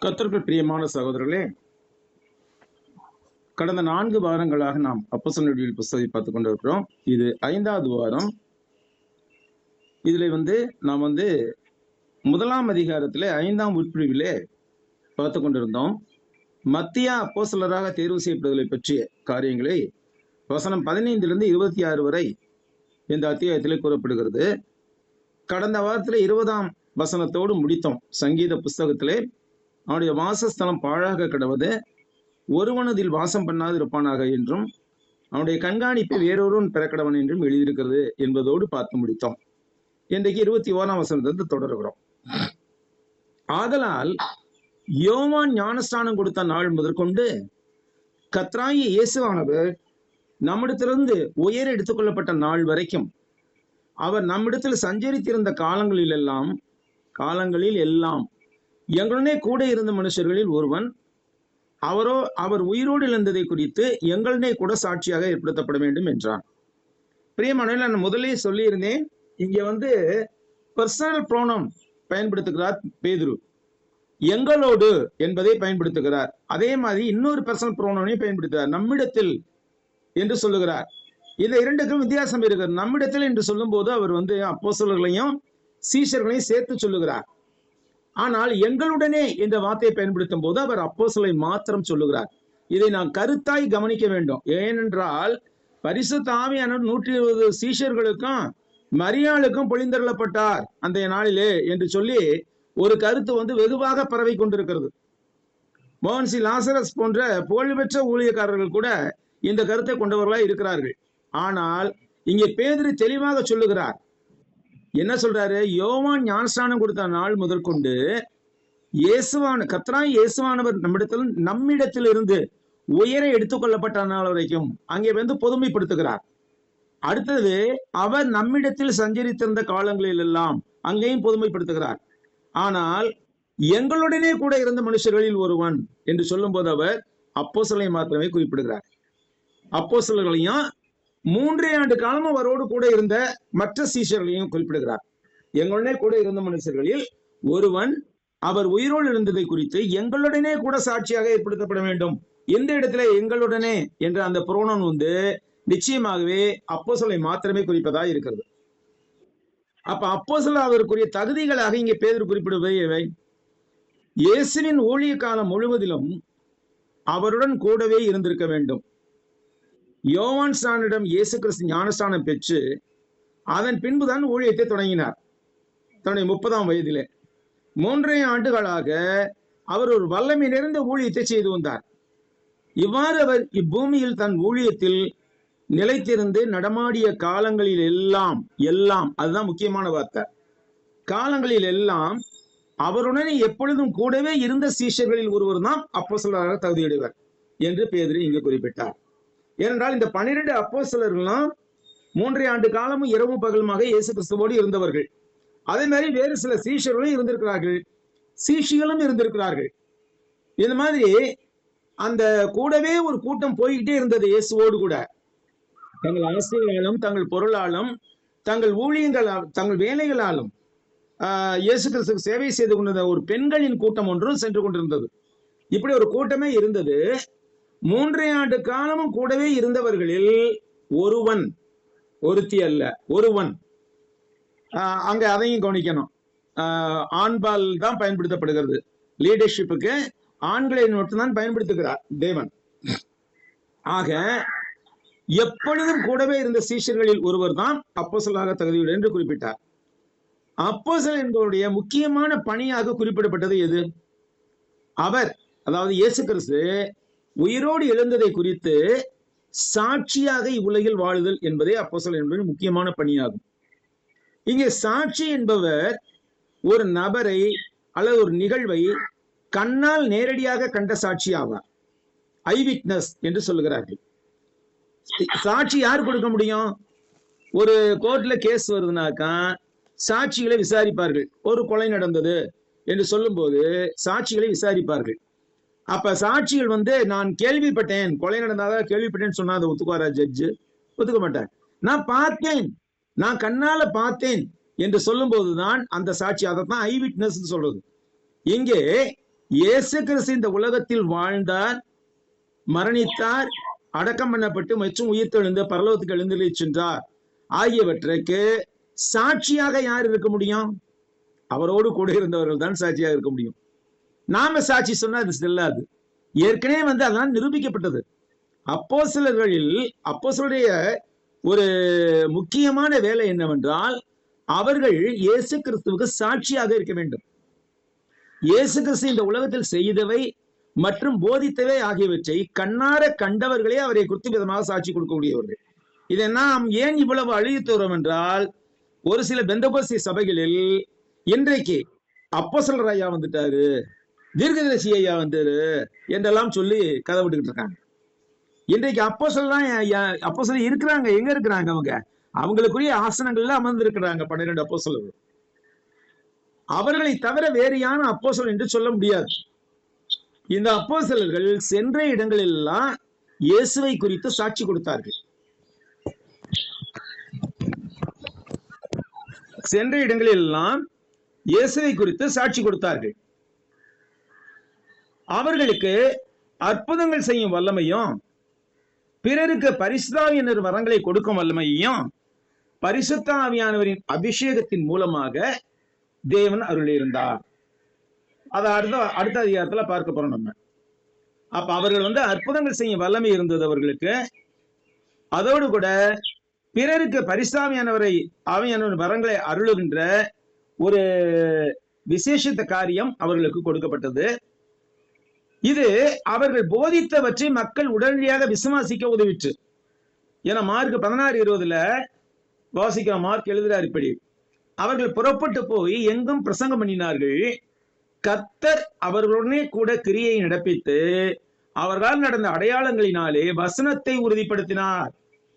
கர்த்தருக்குள் பிரியமான சகோதரர்களே, கடந்த 4 வாரங்களாக நாம் அப்போஸ்தலர்களுடைய புஸ்தகத்தை பார்த்துக் கொண்டிருக்கிறோம். இது 5வது வாரம். இதுல நாம் 1ஆம் அதிகாரத்திலே 5ஆம் உட்பிரிவிலே பார்த்துக் கொண்டிருந்தோம். மத்தியா அப்போஸ்தலராக தேர்வு செய்யப்படுதலை பற்றிய காரியங்களை வசனம் 15 26 வரை இந்த அத்தியாயத்திலே கூறப்படுகிறது. கடந்த வாரத்திலே 20ஆம் வசனத்தோடு முடித்தோம். சங்கீத புஸ்தகத்திலே அவனுடைய வாசஸ்தலம் பாழாக கிடவது, ஒருவனதில் வாசம் பண்ணாது இருப்பானாக என்றும் அவனுடைய கண்காணிப்பு வேறொருவன் பெறக்கடவன் என்றும் எழுதியிருக்கிறது என்பதோடு பார்த்து முடித்தோம். இன்றைக்கு 21ஆம் வசனத்தை தொடர்கிறோம். ஆதலால் யோவான் ஞானஸ்நானம் கொடுத்த நாள் முதற்கொண்டு கர்த்தராகிய இயேசுவானவர் நம்மிடத்திலிருந்து உயர எடுத்துக்கொள்ளப்பட்ட நாள் வரைக்கும் அவர் நம்மிடத்தில் சஞ்சரித்திருந்த காலங்களில் எல்லாம் எங்களுடனே கூட இருந்த மனுஷர்களில் ஒருவன், அவர் உயிரோடு எழுந்ததை குறித்து எங்களுடனே கூட சாட்சியாக ஏற்படுத்தப்பட வேண்டும் என்றான். பிரியமானவர்களே, நான் முதலே சொல்லியிருந்தேன், இங்க பர்சனல் ப்ரோனவுன் பயன்படுத்துகிறார் பேதுரு. எங்களோடு என்பதை பயன்படுத்துகிறார். அதே மாதிரி இன்னொரு பர்சனல் ப்ரோனவுனை பயன்படுத்துகிறார், நம்மிடத்தில் என்று சொல்லுகிறார். இந்த இரண்டுக்கும் வித்தியாசம் இருக்கிறது. நம்மிடத்தில் என்று சொல்லும் போது அவர் அப்போஸ்தலர்களையும் சீஷர்களையும் சேர்த்து சொல்லுகிறார். ஆனால் எங்களுடனே என்ற வார்த்தையை பயன்படுத்தும் போது அவர் அப்போஸ்தலரை மாத்திரம் சொல்லுகிறார். இதை நாம் கருத்தாய் கவனிக்க வேண்டும். ஏனென்றால் பரிசுத்த ஆவியானவர் 120 சீஷர்களுக்கும் மரியாளுக்கும் பொழிந்தருளப்பட்டார் அந்த நாளிலே என்று சொல்லி ஒரு கருத்து வெகுவாக பரவி கொண்டிருக்கிறது. மோகன் சி லாசரஸ் போன்ற புகழ்பெற்ற ஊழியக்காரர்கள் கூட இந்த கருத்தை கொண்டவர்களாய் இருக்கிறார்கள். ஆனால் இங்கே பேதுரு தெளிவாக சொல்லுகிறார். என்ன சொல்றாரு? யோவான் ஞானஸ்நானம் கொடுத்த நாள் முதற்கொண்டு கர்த்தராகிய இயேசுவானவர் நம்மிடத்தில் இருந்து உயர எடுத்துக்கொள்ளப்பட்ட நாள் வரைக்கும் அங்கே பொதுமைப்படுத்துகிறார். அடுத்தது அவர் நம்மிடத்தில் சஞ்சரித்திருந்த காலங்களில் எல்லாம் அங்கேயும் பொதுமைப்படுத்துகிறார். ஆனால் எங்களுடனே கூட இருந்த மனுஷர்களில் ஒருவன் என்று சொல்லும் போது அவர் அப்போஸ்தலரை மாத்திரமே குறிப்பிடுகிறார். அப்போஸ்தலர்களையும் 3 ஆண்டு காலமும் அவரோடு கூட இருந்த மற்ற சீஷர்களையும் குறிப்பிடுகிறார். எங்களுடனே கூட இருந்த மனுஷர்களில் ஒருவன் அவர் உயிரோடு எழுந்ததை குறித்து எங்களுடனே கூட சாட்சியாக ஏற்படுத்தப்பட வேண்டும். எந்த இடத்துல எங்களுடனே என்ற அந்த புரோனவுன் நிச்சயமாகவே அப்போஸ்தலரை மாத்திரமே குறிப்பதா இருக்கிறது. அப்ப அப்போஸ்தலர் அவருக்குரிய தகுதிகளாக இங்கே பேதுரு குறிப்பிடுவது எவை? இயேசுவின் ஊழிய காலம் முழுவதிலும் அவருடன் கூடவே இருந்திருக்க வேண்டும். யோவான் ஸ்நானிடம் இயேசு கிறிஸ்து ஞானஸ்நானம் பெற்று அதன் பின்புதான் ஊழியத்தை தொடங்கினார். தன்னுடைய 30ஆம் வயதிலே 3 ஆண்டுகளாக அவர் ஒரு வல்லமை நிறைந்த ஊழியத்தை செய்து வந்தார். இவ்வாறு அவர் இப்பூமியில் தன் ஊழியத்தில் நிலைத்திருந்து நடமாடிய காலங்களில் எல்லாம் அதுதான் முக்கியமான வார்த்தை. காலங்களில் எல்லாம் அவருடனே எப்பொழுதும் கூடவே இருந்த சீஷர்களில் ஒருவர் தான் அப்போஸ்தலராக தகுதியுடையவர் என்று பேதுரு இங்கு குறிப்பிட்டார். ஏனென்றால் இந்த 12 அப்போஸ்தலர்களும் 3 ஆண்டு காலமும் இரவும் பகலுமாக இயேசு கிறிஸ்துவோடு இருந்தவர்கள். அதே மாதிரி வேறு சில சீஷர்களும் இருந்திருக்கிறார்கள், சீஷிகளும் இருந்திருக்கிறார்கள். இந்த மாதிரி அந்த கூடவே ஒரு கூட்டம் போய்கிட்டே இருந்தது இயேசுவோடு கூட. தங்கள் ஆசைகளாலும் தங்கள் பொருளாலும் தங்கள் ஊழியங்களாலும் தங்கள் வேலைகளாலும் இயேசு கிறிஸ்துக்கு சேவை செய்து கொண்டிருந்த ஒரு பெண்களின் கூட்டம் ஒன்றும் சென்று கொண்டிருந்தது. இப்படி ஒரு கூட்டமே இருந்தது. 3 ஆண்டு காலமும் கூடவே இருந்தவர்களில் ஒருவன், ஒருத்தி அல்ல, ஒருவன். அங்க அதையும் கவனிக்கணும். ஆண்பால் தான் பயன்படுத்தப்படுகிறது. லீடர்ஷிப்புக்கு ஆண்களை மட்டும்தான் பயன்படுத்துகிறார் தேவன். ஆக எப்பொழுதும் கூடவே இருந்த சீஷர்களில் ஒருவர் தான் அப்போஸ்தலராக தகுதியுடையவர் என்று குறிப்பிட்டார். அப்போஸ்தலர் என்பவருடைய முக்கியமான பணியாக குறிப்பிடப்பட்டது எது? அவர், அதாவது இயேசு கிறிஸ்து உயிரோடு எழுந்ததை குறித்து சாட்சியாக இவ்வுலகில் வாழுதல் என்பதே அப்போஸ்தலர் என்பது முக்கியமான பணியாகும். இங்கே சாட்சி என்பவர் ஒரு நபரை அல்லது ஒரு நிகழ்வை கண்ணால் நேரடியாக கண்ட சாட்சி ஆவார். ஐ விட்னஸ் என்று சொல்லுகிறார்கள். சாட்சி யார் கொடுக்க முடியும்? ஒரு கோர்ட்ல கேஸ் வருதுனாக்கா சாட்சிகளை விசாரிப்பார்கள். ஒரு கொலை நடந்தது என்று சொல்லும் போது சாட்சிகளை விசாரிப்பார்கள். அப்ப சாட்சிகள் நான் கேள்விப்பட்டேன், கொலை நடந்தாதான் கேள்விப்பட்டேன்னு சொன்னா அதை ஒத்துக்குவாரா ஜட்ஜு? ஒத்துக்க மாட்டார். நான் பார்த்தேன், நான் கண்ணால பார்த்தேன் என்று சொல்லும் போதுதான் அந்த சாட்சி. அதைத்தான் ஐ விட்னஸ் சொல்றது. இங்கே இயேசு கிறிஸ்து இந்த உலகத்தில் வாழ்ந்தார், மரணித்தார், அடக்கம் பண்ணப்பட்டு மற்றும் உயிர்த்தெழுந்து பரலோகத்துக்கு எழுந்தருளி சென்றார் ஆகியவற்றுக்கு சாட்சியாக யார் இருக்க முடியும்? அவரோடு கூட இருந்தவர்கள் தான் சாட்சியாக இருக்க முடியும். நாம சாட்சி சொன்னா அது செல்லாது. ஏற்கனவே அதெல்லாம் நிரூபிக்கப்பட்டது. அப்போஸ்தலருடைய ஒரு முக்கியமான வேலை என்னவென்றால், அவர்கள் இயேசு கிறிஸ்துவுக்கு சாட்சியாக இருக்க வேண்டும். இயேசு கிறிஸ்து இந்த உலகத்தில் செய்தவை மற்றும் போதித்தவை ஆகியவற்றை கண்ணார கண்டவர்களே அவரை குறித்து விதமாக சாட்சி கொடுக்கக்கூடியவர்கள். இதை நாம் ஏன் இவ்வளவு அழித்துறோம் என்றால், ஒரு சில பெந்தகோஸ்தே சபைகளில் இன்றைக்கு அப்போஸ்தலர் ஐயா வந்துட்டாரு, தீர்க்கதரிசி ஐயா வந்தாரு என்றெல்லாம் சொல்லி கதை விட்டுக்கிட்டு இருக்காங்க. இன்றைக்கு அப்போஸ்தலர் இருக்கிறாங்க. எங்க இருக்கிறாங்க? அவங்களுக்குரிய ஆசனங்கள்ல அமர்ந்து இருக்கிறாங்க 12 அப்போஸ்தலர்கள். அவர்களை தவிர வேறு யாரும் அப்போஸ்தலர் என்று சொல்ல முடியாது. இந்த அப்போஸ்தலர்கள் சென்ற இடங்களில் எல்லாம் இயேசுவை குறித்து சாட்சி கொடுத்தார்கள். சென்ற இடங்களில் எல்லாம் இயேசுவை குறித்து சாட்சி கொடுத்தார்கள். அவர்களுக்கு அற்புதங்கள் செய்யும் வல்லமையும், பிறருக்கு பரிசுத்த ஆவியானவர் வரங்களை கொடுக்கும் வல்லமையையும் பரிசுத்த ஆவியானவரின் அபிஷேகத்தின் மூலமாக தேவன் அருளியிருந்தார். அதை அடுத்த அதிகாரத்துல பார்க்க போறோம் நம்ம. அப்ப அவர்கள் அற்புதங்கள் செய்யும் வல்லமை இருந்தது அவர்களுக்கு. அதோடு கூட பிறருக்கு பரிசுத்த ஆவியானவர் வரங்களை அருளுகின்ற ஒரு விசேஷித்த காரியம் அவர்களுக்கு கொடுக்கப்பட்டது. இது அவர்கள் போதித்தவற்றை மக்கள் உடனடியாக விசுவாசிக்க உதவிற்று. ஏன்னா மார்க் 16:20 வாசிக்கிற மார்க் எழுதுறார் இப்படி: அவர்கள் புறப்பட்டு போய் எங்கும் பிரசங்கம் பண்ணினார்கள். கர்த்தர் அவர்களுடனே கூட கிரியை நடப்பித்து அவர்களால் நடந்த அடையாளங்களினாலே வசனத்தை உறுதிப்படுத்தினார்.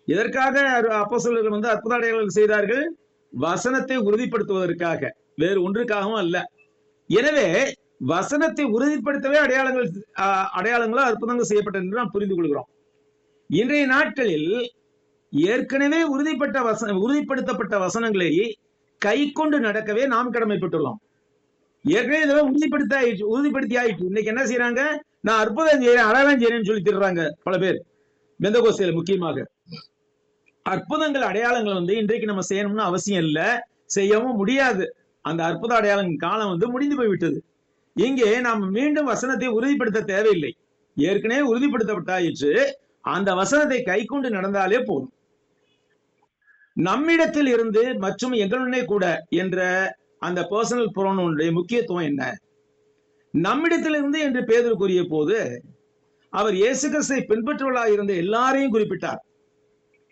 எதற்காக அப்போஸ்தலர்கள் அற்புத அடையாளங்கள் செய்தார்கள்? வசனத்தை உறுதிப்படுத்துவதற்காக, வேறு ஒன்றுக்காகவும் அல்ல. எனவே வசனத்தை உறுதிப்படுத்தவே அடையாளங்களோ அற்புதங்கள் செய்யப்பட்டது என்று நாம் புரிந்து கொள்கிறோம். இன்றைய நாட்களில் ஏற்கனவே உறுதிப்படுத்தப்பட்ட வசனங்களை கை கொண்டு நடக்கவே நாம் கடமைப்பட்டுள்ளோம். ஏற்கனவே இதெல்லாம் உறுதிப்படுத்தி ஆயிடுச்சு. இன்னைக்கு என்ன செய்யறாங்க? நான் அற்புதம் செய்யறேன், அடையாளம் செய்யறேன்னு சொல்லி திடுறாங்க பல பேர். பெந்தகோஸ்தேல முக்கியமாக அற்புதங்கள் அடையாளங்கள் இன்றைக்கு நம்ம செய்யணும்னு அவசியம் இல்லை, செய்யவும் முடியாது. அந்த அற்புத அடையாளங்கள் காலம் முடிந்து போய்விட்டது. இங்கே நாம் மீண்டும் வசனத்தை உறுதிப்படுத்த தேவையில்லை. ஏற்கனவே உறுதிப்படுத்தப்பட்டாயிற்று. அந்த வசனத்தை கை கொண்டு நடந்தாலே போதும். நம்மிடத்தில் இருந்து மற்றும் எங்களுடனே கூட என்ற அந்த பர்சனல் ப்ரோனவுனுடைய முக்கியத்துவம் என்ன? நம்மிடத்தில் இருந்து என்று பேதுரு கூறிய போது அவர் இயேசு கிறிஸ்துவை பின்பற்றுவர்களாக இருந்த எல்லாரையும் குறிப்பிட்டார்.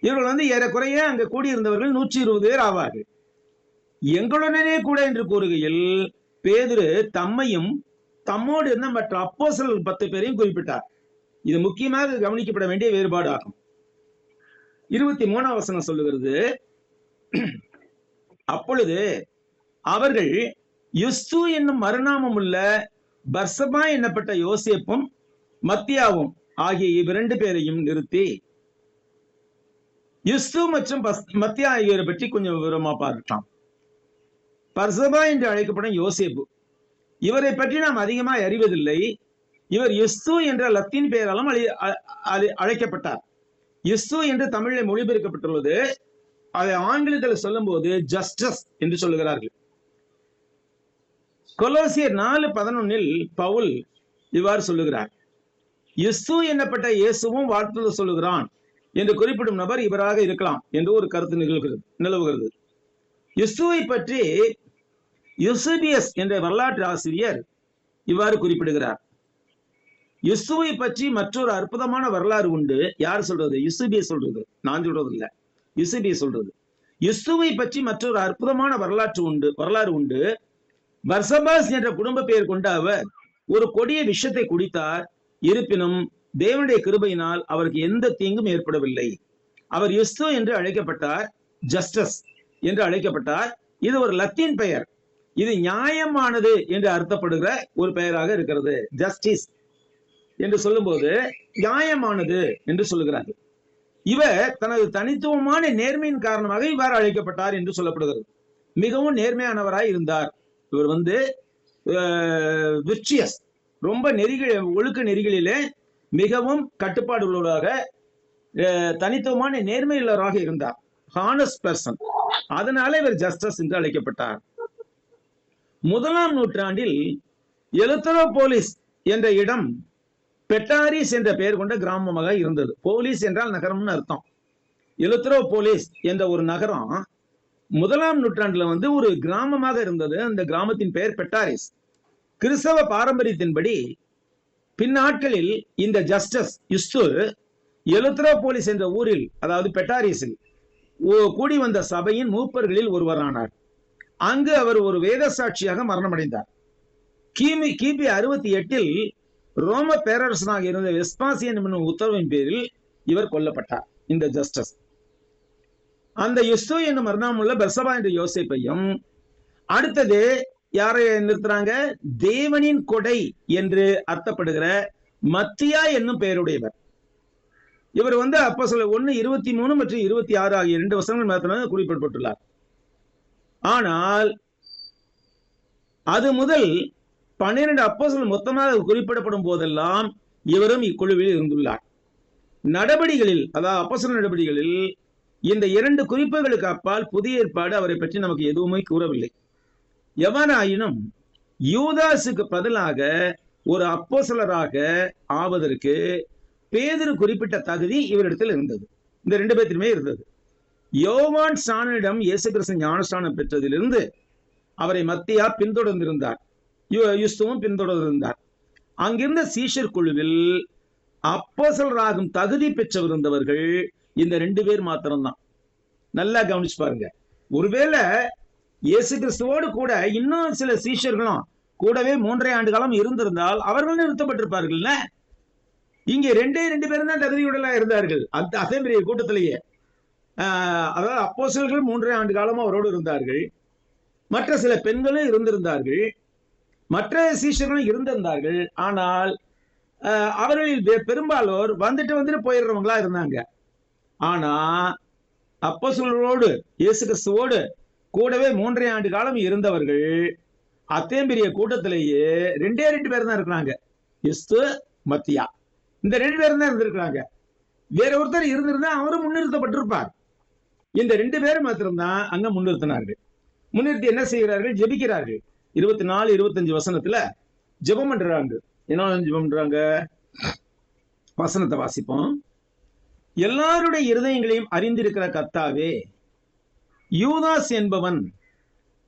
இவர்கள் ஏறக்குறைய அங்க கூடியிருந்தவர்கள் 120 பேர் ஆவார்கள். எங்களுடனே கூட என்று கூறுகையில் பேதுரு தம்மையும் தம்மோடு இருந்த மற்ற அப்போஸ்தலர்கள் 10 பேரையும் குறிப்பிட்டார். இது முக்கியமாக கவனிக்கப்பட வேண்டிய வேறுபாடு ஆகும். 23ஆம் வசனம் சொல்லுகிறது: அப்பொழுது அவர்கள் யுஸ்து என்னும் மறுநாமம் உள்ள பர்சபா என்னப்பட்ட யோசேப்பும் மத்தியாவும் ஆகிய இவ்விரண்டு பேரையும் நிறுத்தி, யுஸ்து மற்றும் மத்தியா ஆகியோரை பற்றி கொஞ்சம் விவரமா பார்க்கலாம். பர்சபா என்று அழைக்கப்படும் யோசேப்பு, இவரை பற்றி நாம் அதிகமாக அறிவதில்லை. இவர் யுஸ்து என்ற லத்தீன் பெயராலும் அழைக்கப்பட்டார். யுஸ்து என்று தமிழில் மொழிபெயர்க்கப்பட்டுள்ளது. அதை ஆங்கிலத்தில் சொல்லும் போது ஜஸ்டஸ் என்று சொல்லுகிறார்கள். கொலோசியர் 4:11 பவுல் இவ்வாறு சொல்லுகிறார்: யுஸ்து என்னப்பட்ட இயேசுவும் வாழ்த்துதல் சொல்லுகிறான் என்று குறிப்பிடும் நபர் இவராக இருக்கலாம் என்று ஒரு கருத்து நிலவுகிறது. யுஸ்துவை பற்றி யூசேபியஸ் என்ற வரலாற்று ஆசிரியர் இவ்வாறு குறிப்பிடுகிறார்: யுஸ்துவை பற்றி மற்றொரு அற்புதமான வரலாறு உண்டு. யார் சொல்றது? யூசேபியஸ் சொல்றது, நான் சொல்றது இல்ல, யூசேபியஸ் சொல்றது. யுஸ்துவை பற்றி மற்றொரு அற்புதமான வரலாறு உண்டு. பர்சபாஸ் என்ற குடும்ப பெயர் கொண்ட அவர் ஒரு கொடிய விஷத்தை குடித்தார். இருப்பினும் தேவனுடைய கிருபையினால் அவருக்கு எந்த தீங்கும் ஏற்படவில்லை. அவர் யுஸ்து என்று அழைக்கப்பட்டார், ஜஸ்டஸ் என்று அழைக்கப்பட்டார். இது ஒரு லத்தீன் பெயர். இது நியாயமானது என்று அர்த்தப்படுகிற ஒரு பெயராக இருக்கிறது. ஜஸ்டிஸ் என்று சொல்லும் போது நியாயமானது என்று சொல்லுகிறார்கள். இவர் தனது தனித்துவமான நேர்மையின் காரணமாக இவ்வாறு அழைக்கப்பட்டார் என்று சொல்லப்படுகிறது. மிகவும் நேர்மையானவராய் இருந்தார். இவர் விர்ச்சியஸ், ரொம்ப ஒழுக்க நெறிகளிலே மிகவும் கட்டுப்பாடு உள்ளவராக, தனித்துவமான நேர்மையுள்ளவராக இருந்தார். Honest person. அதனால இவர் ஜஸ்டஸ் என்று அழைக்கப்பட்டார். 1ஆம் நூற்றாண்டில் எலுத்தரோபோலிஸ் என்ற இடம் பெட்டாரிஸ் என்ற பெயர் கொண்ட கிராமமாக இருந்தது. போலிஸ் என்றால் நகரம்னு அர்த்தம். எலுத்தரோபோலிஸ் என்ற ஒரு நகரம் 1ஆம் நூற்றாண்டுல ஒரு கிராமமாக இருந்தது. அந்த கிராமத்தின் பெயர் பெட்டாரிஸ். கிறிஸ்தவ பாரம்பரியத்தின்படி பின்னாட்களில் இந்த ஜஸ்டஸ் யுஸ்து எலுத்தரோபோலிஸ் என்ற ஊரில், அதாவது பெட்டாரிஸில் கூடி வந்த சபையின் மூப்பர்களில் ஒருவரானார். அங்கு அவர் ஒரு வேத சாட்சியாக மரணமடைந்தார். கிபி 68 ரோம பேரரசனாக இருந்த வெஸ்பாசியன் என்னும் உத்தரவின் பேரில் இவர் கொல்லப்பட்டார். இந்த ஜஸ்டஸ் அந்த யுஸ்து என்னும் மரணமுள்ள பெர்சபா என்ற யோசேப்பையும், அடுத்தது யாரை நிறுத்துறாங்க? தேவனின் கொடை என்று அர்த்தப்படுகிற மத்தியா என்னும் பெயருடையவர். இவர் அப்போஸ்தலர் 1:23 மற்றும் 26 ஆகிய 2 வசனங்கள் மாத்திரமே குறிப்பிடப்பட்டுள்ளார். ஆனால் அது முதல் 12 அப்போஸ்தலர் மொத்தமாக குறிப்பிடப்படும் போதெல்லாம் இவரும் இக்குழுவில் இருந்துள்ளார். நடபடிகளில், அதாவது அப்போஸ்தலர் நடபடிகளில் இந்த 2 குறிப்புகளுக்கு அப்பால் புதிய ஏற்பாடு அவரை பற்றி நமக்கு எதுவுமே கூறவில்லை. எவனாயினும் யூதாசுக்கு பதிலாக ஒரு அப்போஸ்தலராக ஆவதற்கு பேதுரு குறிப்பிட்ட தகுதி இவரிடத்தில் இருந்தது. இந்த 2 பேருமே இருந்தது. யோவான் ஸ்நானனிடம் இயேசு கிறிஸ்து ஞானஸ்நானம் பெற்றதிலிருந்து அவரை மத்தியா பின்தொடர்ந்திருந்தார், யுஸ்துவும் பின்தொடர்ந்திருந்தார். அங்கிருந்த சீஷர் குழுவில் அப்போஸ்தலராகும் தகுதி பெற்றிருந்தவர்கள் இந்த 2 பேர் மாத்திரம்தான். நல்லா கவனிச்சு பாருங்க. ஒருவேளை இயேசு கிறிஸ்துவோடு கூட இன்னும் சில சீஷர்களும் கூடவே 3.5 ஆண்டு காலம் இருந்திருந்தால் அவர்கள் நிறுத்தப்பட்டிருப்பார்கள். இங்க 2 பேரும் தான் தகுதியுடலா இருந்தார்கள். அதே பெரிய கூட்டத்திலேயே, அதாவது அப்போஸ்தலர்கள் 3.5 ஆண்டு காலமா அவரோடு இருந்தார்கள். மற்ற சில பெண்களும் இருந்திருந்தார்கள், மற்ற சீஷர்களும் இருந்திருந்தார்கள். ஆனால் அவர்களில் பெரும்பாலோர் வந்துட்டு போயிடுறவங்களா இருந்தாங்க. ஆனா அப்போஸ்தலரோடு இயேசு கிறிஸ்துவோடு கூடவே 3.5 ஆண்டு காலம் இருந்தவர்கள் அத்தே பெரிய கூட்டத்திலேயே 2 பேர் தான் இருக்கிறாங்க. யுஸ்து, மத்தியா, இந்த 2 பேரும் தான் இருந்திருக்கிறாங்க. வேற ஒருத்தர் இருந்திருந்தா அவரும் முன்னிறுத்தப்பட்டிருப்பார். இந்த 2 பேரும் மாத்திரம்தான் அங்க முன்னிறுத்தினார்கள். முன்னிறுத்தி என்ன செய்கிறார்கள்? ஜெபிக்கிறார்கள். 24, 25 வசனத்துல ஜெபம் பண்றாங்க. என்ன ஜெபம் பண்றாங்க? வசனத்தை வாசிப்போம். எல்லாருடைய இருதயங்களையும் அறிந்திருக்கிற கர்த்தாவே, யூதாஸ் என்பவன்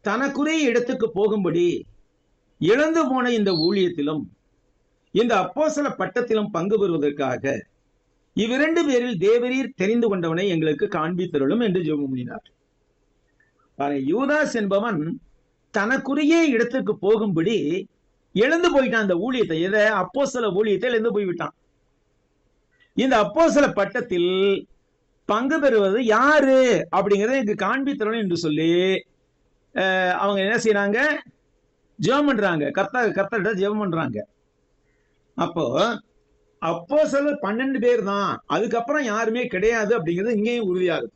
தனக்குரிய இடத்துக்கு போகும்படி இழந்து போன இந்த ஊழியத்திலும் இந்த அப்போஸ்தல பட்டத்திலும் பங்கு பெறுவதற்காக இவ்விரண்டு பேரில் தேவரீர் தெரிந்து கொண்டவனை எங்களுக்கு காண்பித்தருளும் என்று ஜெபம் பண்ணினார். யூதாஸ் என்பவன் தனக்குரிய இடத்துக்கு போகும்படி இழந்து போயிட்டான். அந்த ஊழியத்தை, எதை? அப்போஸ்தல ஊழியத்தை இழந்து போய்விட்டான். இந்த அப்போஸ்தல பட்டத்தில் பங்கு பெறுவது யாரு அப்படிங்கறத எனக்கு காண்பித்தரணும் என்று சொல்லி அவங்க என்ன செய்யறாங்க? ஜெபம் பண்றாங்க. கர்த்தர்கிட்ட ஜெபம் பண்றாங்க. அப்போ அப்போஸ்தலர் 12 பேர் தான், அதுக்கப்புறம் யாருமே கிடையாது அப்படிங்கிறது இங்கேயும் உறுதியாகுது.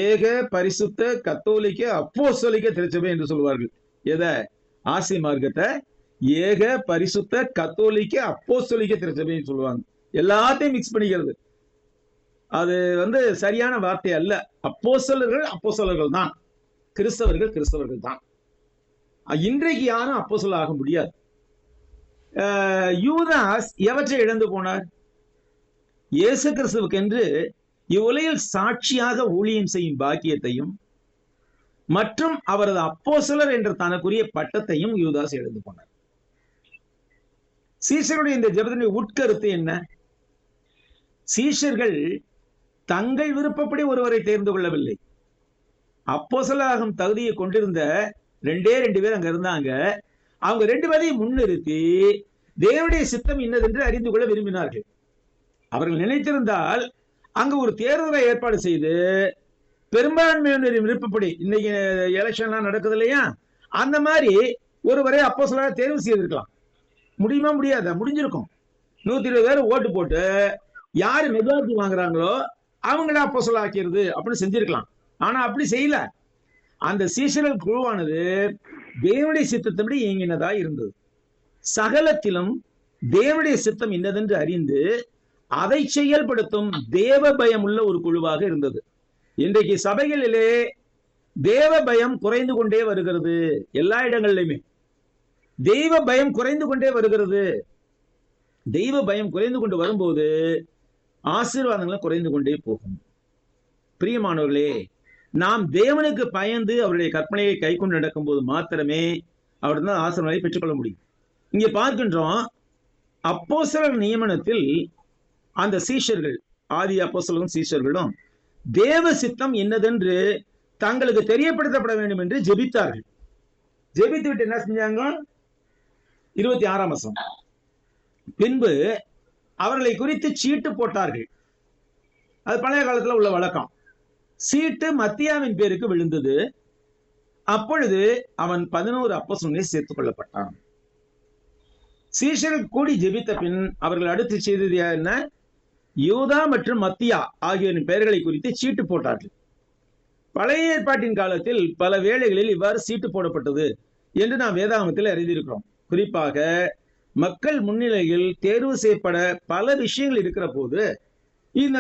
ஏக பரிசுத்த கத்தோலிக்க அப்போஸ்தலிக்க திருச்சபை என்று சொல்வார்கள். எதை? ஆசி மார்க்கத்தை ஏக பரிசுத்த கத்தோலிக்க அப்போஸ்தலிக்க திருச்சபைன்னு சொல்லுவாங்க. எல்லாத்தையும் மிக்ஸ் பண்ணிக்கிறது அது சரியான வார்த்தை அல்ல. அப்போஸ்தலர்கள் அப்போஸ்தலர்கள் தான், கிறிஸ்தவர்கள் கிறிஸ்தவர்கள் தான். இன்றைக்கு யாரும் அப்போஸ்தலர் ஆக முடியாது. யூதாஸ் எவற்றை இழந்து போனார்? இயேசு கிறிஸ்துவுக்கு என்று இவ்வுலகில் சாட்சியாக ஊழியம் செய்யும் பாக்கியத்தையும் மற்றும் அவரது அப்போஸ்தலர் என்ற தனக்குரிய பட்டத்தையும் யூதாஸ் இழந்து போனார். சீஷருடைய இந்த ஜெபத்தினுடைய உட்கருத்து என்ன? சீஷர்கள் தங்கள் விருப்பப்படி ஒருவரை தேர்ந்து கொள்ளவில்லை. அப்போஸ்தலராகும் தகுதியை கொண்டிருந்த 2 பேர் அங்க இருந்தாங்க. அவங்க 2 பேரையும் முன்னிறுத்தி தேவனுடைய சித்தம் இன்னதென்று அறிந்து கொள்ள விரும்பினார்கள். அவர்கள் நினைத்திருந்தால் அங்க ஒரு தேர்தலை ஏற்பாடு செய்து பெரும்பான்மையினரின் விருப்பப்படி, இன்னைக்கு எலெக்ஷன்லாம் நடக்குது இல்லையா, அந்த மாதிரி ஒருவரை அப்போஸ்தலராக தேர்வு செய்திருக்கலாம். முடியுமா? முடியாத? முடிஞ்சிருக்கும். 120 பேர் ஓட்டு போட்டு யாரு மெஜாரிட்டி வாங்குறாங்களோ அவங்கள அப்போஸ்தலர் ஆக்கிறது அப்படின்னு செஞ்சிருக்கலாம். ஆனா அப்படி செய்யல. அந்த சீஷர்கள் குழுவானது தேவனுடைய சித்தத்தின்படி இயங்கினதா இருந்தது. சகலத்திலும் தேவனுடைய சித்தம் என்னதென்று அறிந்து அதை செயல்படுத்தும் தேவ பயம் உள்ள ஒரு குழுவாக இருந்தது. இன்றைக்கு சபைகளிலே தேவ பயம் குறைந்து கொண்டே வருகிறது. எல்லா இடங்களிலுமே தெய்வ பயம் குறைந்து கொண்டே வருகிறது. தெய்வ பயம் குறைந்து கொண்டு வரும்போது ஆசீர்வாதங்களும் குறைந்து கொண்டே போகும். பிரியமானவர்களே, நாம் தேவனுக்கு பயந்து அவருடைய கற்பனையை கை கொண்டு நடக்கும் போது மாத்திரமே அவர்தான் ஆசீர்வாதத்தை பெற்றுக்கொள்ள முடியும். இங்க பார்க்கின்றோம், அப்போஸ்தலர் நியமனத்தில் அந்த சீஷர்கள், ஆதி அப்போஸ்தலரும் சீஷர்களும் தேவ சித்தம் என்னதென்று தங்களுக்கு தெரியப்படுத்தப்பட வேண்டும் என்று ஜெபித்தார்கள். ஜெபித்து விட்டு என்ன செஞ்சாங்க? 26ஆம் வசனம், பின்பு அவர்களை குறித்து சீட்டு போட்டார்கள். அது பழைய காலத்துல உள்ள வழக்கம். சீட்டு மத்தியாவின் பேருக்கு விழுந்தது. அப்பொழுது அவன் 11 அப்போஸ்தலனை சேர்த்துக் கொள்ளப்பட்டான். சீஷர்கள் கூடி ஜெபித்த பின் அவர்கள் அடுத்து செய்தது என்ன? யூதா மற்றும் மத்தியா ஆகியோரின் பெயர்களை குறித்து சீட்டு போட்டார்கள். பழைய ஏற்பாட்டின் காலத்தில் பல வேளைகளில் இவ்வாறு சீட்டு போடப்பட்டது என்று நாம் வேதாகமத்தில் அறிந்திருக்கிறோம். குறிப்பாக மக்கள் முன்னிலையில் தேர்வு செய்யப்பட பல விஷயங்கள் இருக்கிற போது இந்த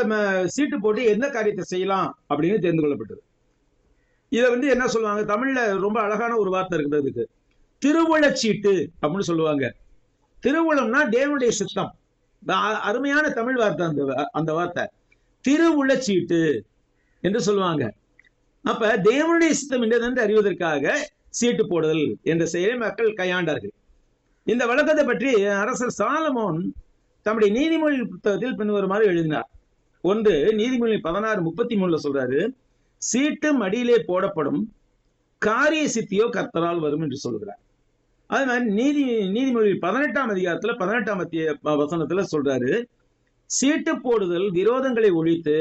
சீட்டு போட்டு எந்த காரியத்தை செய்யலாம் அப்படின்னு தெரிந்து கொள்ளப்பட்டது. இதை என்ன சொல்லுவாங்க, தமிழ்ல ரொம்ப அழகான ஒரு வார்த்தை இருக்குது அதுக்கு, திருவுளச்சீட்டு அப்படின்னு சொல்லுவாங்க. திருவுளம்னா தேவனுடைய சித்தம். அருமையான தமிழ் வார்த்தை அந்த வார்த்தை, திருவுளச்சீட்டு என்று சொல்லுவாங்க. அப்ப தேவனுடைய சித்தம் என்னதென்று அறிவதற்காக சீட்டு போடுதல் என்ற செயலை மக்கள் கையாண்டார்கள். இந்த வழக்கத்தை பற்றி அரசர் சாலமோன் தம்முடைய நீதிமொழி புத்தகத்தில் பின்வருமாறு எழுதினார். ஒன்று நீதிமொழி 16:33 சொல்றாரு, சீட்டு மடியிலே போடப்படும், காரிய சித்தியோ கர்த்தரால் வரும் என்று சொல்கிறார். அது மாதிரி நீதிமொழி 18ஆம் அதிகாரத்துல 18ஆம் வசனத்துல சொல்றாரு, சீட்டு போடுதல் விரோதங்களை ஒழித்து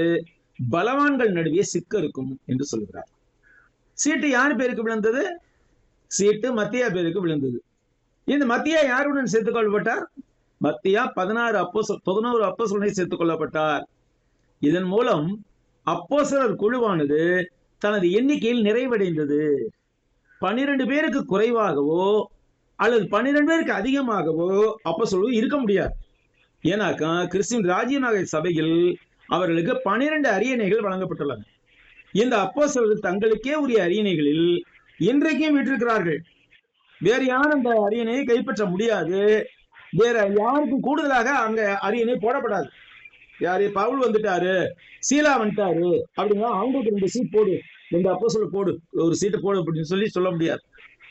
பலவான்கள் நடுவே சிக்க இருக்கும் என்று சொல்கிறார். சீட்டு யார் பேருக்கு விழுந்தது? சீட்டு மத்தியா பேருக்கு விழுந்தது. இந்த மத்தியா யாருடன் சேர்த்துக் கொள்ளப்பட்டார்? மத்தியா 11 அப்போஸ்தலனை சேர்த்துக் கொள்ளப்பட்டார். இதன் மூலம் அப்போஸ்தலர் குழுவானது தனது எண்ணிக்கையில் நிறைவடைந்தது. 12 பேருக்கு குறைவாகவோ அல்லது 12 பேருக்கு அதிகமாகவோ அப்போஸ்தலர் இருக்க முடியாது. ஏன்னாக்கா கிறிஸ்துவின் ராஜ்யமாக சபையில் அவர்களுக்கு 12 அரியணைகள் வழங்கப்பட்டுள்ளன. இந்த அப்போஸ்தலர்கள் தங்களுக்கே உரிய அரியணைகளில் இன்றைக்கும் விட்டிருக்கிறார்கள். வேறு யாரும் அந்த அரியணையை கைப்பற்ற முடியாது. வேற யாருக்கும் கூடுதலாக அங்க அரியணை போடப்படாது. யாரு, பவுல் வந்துட்டாரு, சீலா வந்துட்டாரு அப்படின்னா அவங்களுக்கு 2 சீட் போடு, 2 அப்போஸ்தலர் போடு, ஒரு சீட்டு போடு அப்படின்னு சொல்ல முடியாது.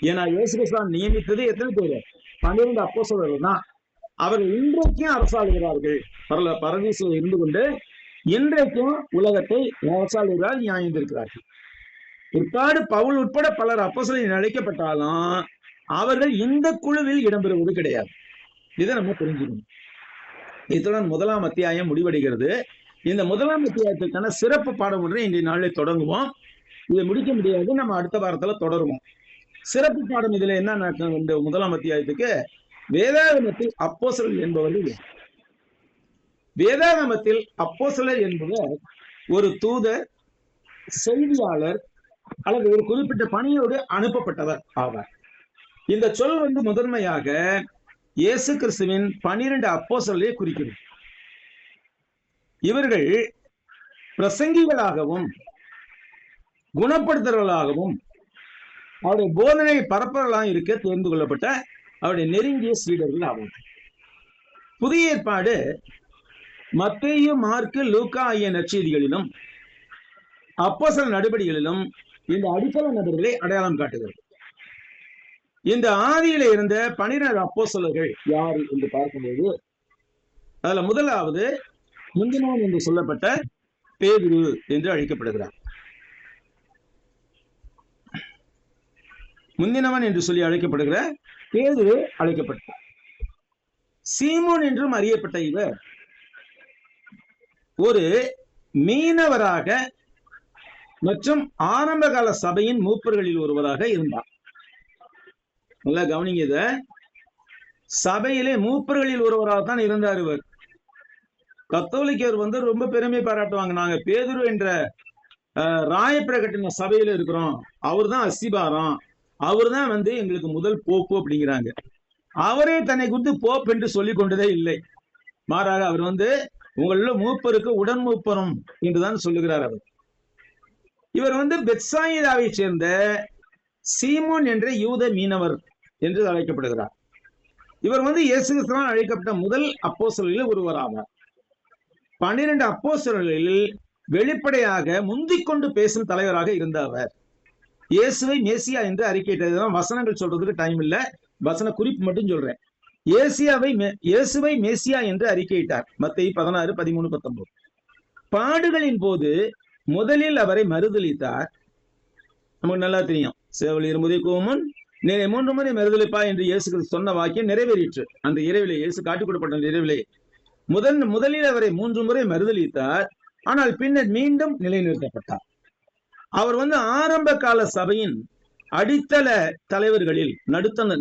ஏன்னா இயேசு கிறிஸ்து நியமித்தது எத்தனை பேர்? 12 அப்போஸ்தலர்கள் தான். அவர்கள் இன்றைக்கும் அரசாளுகிறார்கள். பரதீசில் இருந்து கொண்டு இன்றைக்கும் உலகத்தை அரசாளுகிறார், நியாயந்திருக்கிறார்கள். பிற்பாடு பவுல் உட்பட பலர் அப்போஸ்தலர்கள் அழைக்கப்பட்டாலும் அவர்கள் இந்த குழுவில் இடம்பெறுவது கிடையாது. இதை நம்ம புரிஞ்சுக்கணும். இத்துடன் 1ஆம் அத்தியாயம் முடிவடைகிறது. இந்த 1ஆம் அத்தியாயத்துக்கான சிறப்பு பாடம் ஒன்றை இன்றைய நாளில் தொடங்குவோம். இதை முடிக்க முடியாது, நம்ம அடுத்த வாரத்துல தொடருவோம். சிறப்பு பாடம் இதுல என்ன? இந்த 1ஆம் அத்தியாயத்துக்கு வேதாகமத்தில் அப்போஸ்தலர் என்பவர்கள், வேதாகமத்தில் அப்போஸ்தலர் என்பவர் ஒரு தூதர், செய்தியாளர் அல்லது ஒரு குறிப்பிட்ட பணியோடு அனுப்பப்பட்டவர் ஆவார். இந்த சொல் முதன்மையாக இயேசு கிறிஸ்துவின் 12 அப்போஸ்தலரை குறிக்கிறது. இவர்கள் பிரசங்கிகளாகவும் குணப்படுத்துறவர்களாகவும் அவருடைய போதனை பரப்பவர்களாக இருக்க தேர்ந்து கொள்ளப்பட்ட அவருடைய நெருங்கிய சீடர்கள் ஆகும். புதிய ஏற்பாடு மத்தேயு, மார்க்கு, லூக்கா ஆகிய நற்செய்திகளிலும் அப்போஸ்தலர் நடபடிகளிலும் இந்த அடித்தள நபர்களை அடையாளம் காட்டுகிறது. இந்த ஆதியில இருந்த 12 அப்போஸ்தலர்கள் யார் என்று பார்க்கும்போது அதுல முதலாவது முந்தினவன் என்று சொல்லப்பட்ட பேதுரு என்று அழைக்கப்படுகிறார். முந்தினவன் என்று சொல்லி அழைக்கப்படுகிற பேதுரு அழைக்கப்பட்டார். சீமோன் என்றும் அறியப்பட்ட இவர் ஒரு மீனவராக மற்றும் ஆரம்பகால சபையின் மூப்பர்களில் ஒருவராக இருந்தார். நல்லா கவனிங்க, இத சபையிலே மூப்பர்களில் ஒருவராக தான் இருந்தார் இவர். கத்தோலிக்கர் ரொம்ப பெருமை பாராட்டுவாங்க, நாங்க பேதுரு என்ற ராயப்பிரகட்டின சபையில இருக்கிறோம், அவர் தான் அஸ்திபாரம், அவர் தான் எங்களுக்கு முதல் போப்பு அப்படிங்கிறாங்க. அவரே தன்னை குறித்து போப் என்று சொல்லிக் கொண்டதே இல்லை. மாறாக அவர் உங்களுள்ள மூப்பருக்கு உடன் மூப்பரும் என்றுதான் சொல்லுகிறார். இவர் பெத்சாயிதாவை சேர்ந்த சீமோன் என்ற யூத மீனவர் என்று அழைக்கப்படுகிறார். இவர் இயேசு கிறிஸ்துவால் அழைக்கப்பட்ட முதல் அப்போஸ்தலர்களில் ஒருவர் ஆவார். 12 அப்போஸ்தலர்களில் வெளிப்படையாக முந்திக் கொண்டு பேசும் தலைவராக இருந்த அவர் இயேசுவை மேசியா என்று அறிக்கையிட்டதுதான். வசனங்கள் சொல்றதுக்கு டைம் இல்ல, வசன குறிப்பு மட்டும் சொல்றேன். இயேசுவை மேசியா என்று அறிக்கையிட்டார். மத்தேயு 16, 13, 19. பாடுகளின் போது முதலில் அவரை மறுதலித்தார். நமக்கு நல்லா தெரியும், சேவல் இருமுறை கூமுன் நீ 3 முறை மறுதலிப்பா என்று இயேசு சொன்ன வாக்கியம் நிறைவேறிற்று. அந்த இரவிலே, இயேசு காட்டிக் கொடுக்கப்பட்ட இரவிலே முதலில் அவரை 3 முறை மறுதலித்தார். ஆனால் பின்னர் மீண்டும் நிலைநிறுத்தப்பட்டார். அவர் ஆரம்ப கால சபையின் அடித்தள தலைவர்களில்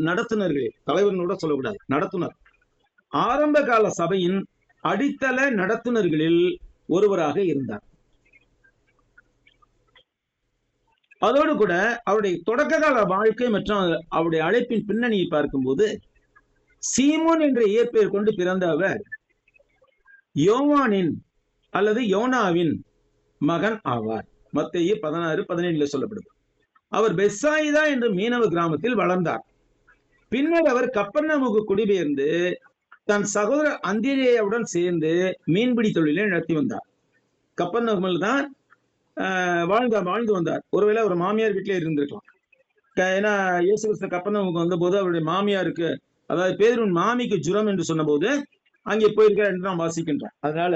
நடத்துனர்களில், தலைவர்களோட சொல்லக்கூடாது, நடத்துனர், ஆரம்ப கால சபையின் அடித்தள நடத்துனர்களில் ஒருவராக இருந்தார். அதோடு கூட அவருடைய தொடக்க கால வாழ்க்கை மற்றும் அவருடைய அழைப்பின் பின்னணியை பார்க்கும்போது, சீமோன் என்ற இயற்பெயர் கொண்டு பிறந்த அவர் யோவானின் அல்லது யோனாவின் மகன் ஆவார். மத்தேயு 16, 17 சொல்லப்படுது. அவர் பெத்சாயிதா என்ற மீனவ கிராமத்தில் வளர்ந்தார். பின்னர் அவர் கப்பர்நகூமுக்கு குடிபெயர்ந்து தன் சகோதரர் அந்திரேயாவுடன் சேர்ந்து மீன்பிடி தொழிலை நடத்தி வந்தார். கப்பர்நகூமில் தான் வாழ்ந்து வந்தார். ஒருவேளை ஒரு மாமியார் வீட்டிலே இருந்திருக்கலாம். ஏன்னா இயேசு கிறிஸ்து கப்பர்நகூமுக்கு வந்த போது அவருடைய மாமியாருக்கு, அதாவது பேதுருவின் மாமிக்கு ஜுரம் என்று சொன்ன போது அங்கே போயிருக்கார் என்று நாம் வாசிக்கின்றோம். அதனால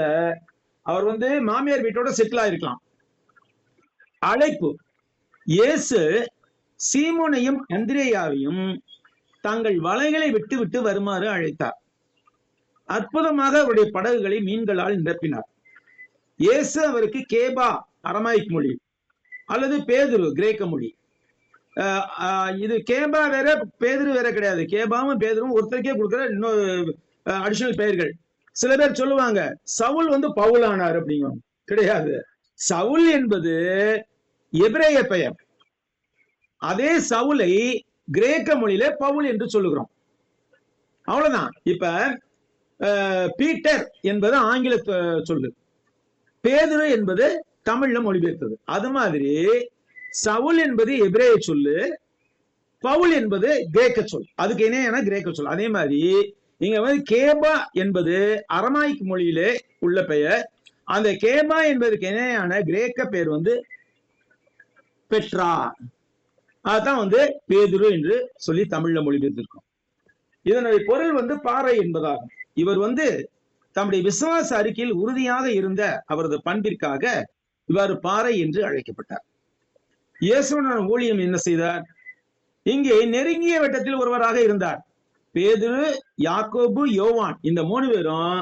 அவர் மாமியார் வீட்டோட செட்டில் ஆயிருக்கலாம். அழைப்பு: இயேசு சீமோனையும் அந்திரேயாவையும் தங்கள் வலைகளை விட்டு வருமாறு அழைத்தார். அற்புதமாக அவருடைய படகுகளை மீன்களால் நிரப்பினார். இயேசு அவருக்கு கேபா அரமாயிக் மொழி அல்லது பேதுரு கிரேக்க மொழி. இது கேபா வேற பேதுரு வேற கிடையாது. கேபாவும் பேதுரும் ஒருத்தருக்கே கொடுக்கிற இன்னொரு அடிஷனல் பெயர்கள். சில பேர் சொல்லுவாங்க சவுல் பவுல் ஆனார் அப்படிங்குவாங்க. கிடையாது. சவுல் என்பது எபிரேய பெயர். அதே சவுலை கிரேக்க மொழியில பவுல் என்று சொல்லுகிறோம். அவ்வளவுதான். இப்ப பீட்டர் என்பது ஆங்கில சொல்லு, பேதுரு என்பது தமிழ்ல மொழிபெயர்த்தது. அது மாதிரி சவுல் என்பது எபிரேய சொல்லு, பவுல் என்பது கிரேக்க சொல், அதுக்கு இணையான கிரேக்க சொல். அதே மாதிரி இங்க கேபா என்பது அரமாயிக் மொழியிலே உள்ள பெயர். அந்த கேபா என்பதற்கு இணையான கிரேக்க பெயர் பெட்ரா. அதுதான் பேதுரு என்று சொல்லி தமிழ்ல மொழிபெயர்த்திருக்கோம். இதனுடைய பொருள் பாறை என்பதாகும். இவர் தம்முடைய விசுவாச அறிக்கையில் உறுதியாக இருந்த அவரது பண்பிற்காக இவ்வாறு பாறை என்று அழைக்கப்பட்டார். இயேசுவின் ஊழியம் என்ன செய்தார்? இங்கே நெருங்கிய வட்டத்தில் ஒருவராக இருந்தார். பேதுரு, யாக்கோபு, யோவான், இந்த 3 பேரும்